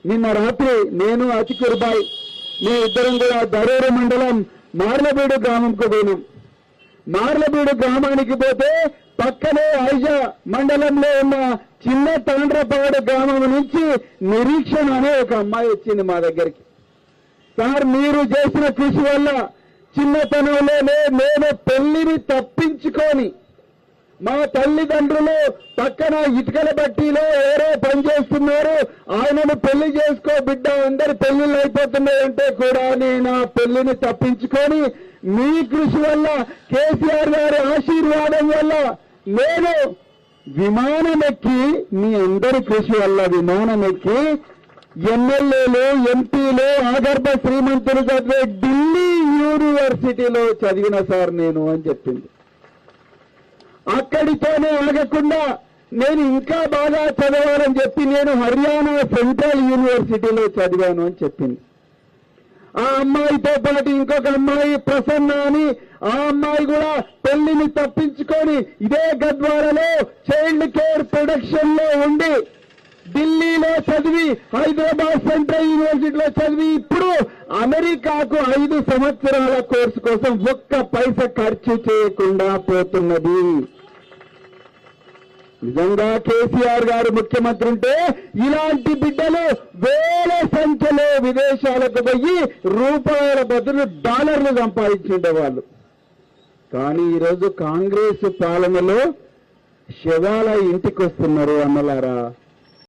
నిన్న రాత్రి నేను అతికురుబాయ్ మేము ఇద్దరం కూడా దరూరు మండలం మార్లబీడు గ్రామంకు పోయినాం. మార్లబీడు గ్రామానికి పోతే పక్కనే ఐజా మండలంలో ఉన్న చిన్న తాండ్రపాడు గ్రామం నుంచి నిరీక్షణ అనే ఒక అమ్మాయి వచ్చింది మా దగ్గరికి. సార్, మీరు చేసిన కృషి వల్ల చిన్నతనంలోనే నేను పెళ్లిని తప్పించుకొని మా తల్లిదండ్రులు పక్కన ఇటుకల బట్టీలో ఎవరో పనిచేస్తున్నారు, ఆయనను పెళ్లి చేసుకో బిడ్డ, అందరి పెళ్లిళ్ళు అయిపోతున్నాయంటే కూడా నేను ఆ పెళ్లిని తప్పించుకొని మీ కృషి వల్ల, కేసీఆర్ గారి ఆశీర్వాదం వల్ల నేను విమానం ఎక్కి, మీ అందరి కృషి వల్ల విమానం ఎక్కి ఎమ్మెల్యేలు, ఎంపీలు, ఆగర్భ శ్రీమంతులు చదివే ఢిల్లీ యూనివర్సిటీలో చదివిన సార్ నేను అని చెప్పింది. అక్కడితోనే ఆగకుండా నేను ఇంకా బాగా చదవాలని చెప్పి నేను హర్యానా సెంట్రల్ యూనివర్సిటీలో చదివాను అని చెప్పింది. ఆ అమ్మాయితో పాటు ఇంకొక అమ్మాయి ప్రసన్న అని, ఆ అమ్మాయి కూడా పెళ్లిని తప్పించుకొని ఇదే గద్వాలలో చైల్డ్ కేర్ ప్రొడక్షన్ లో ఉండి ఢిల్లీలో చదివి, హైదరాబాద్ సెంట్రల్ యూనివర్సిటీలో చదివి ఇప్పుడు అమెరికాకు 5 సంవత్సరాల కోర్సు కోసం ఒక్క పైసా ఖర్చు చేయకుండా పోతున్నది. నిజంగా కేసీఆర్ గారు ముఖ్యమంత్రి ఉంటే ఇలాంటి బిడ్డలు వేల సంఖ్యలో విదేశాలకు పోయి రూపాయల బదులు డాలర్లు సంపాదించుండేవాళ్ళు. కానీ ఈరోజు కాంగ్రెస్ పాలనలో శవాల ఇంటికి వస్తున్నారు అన్నలారా.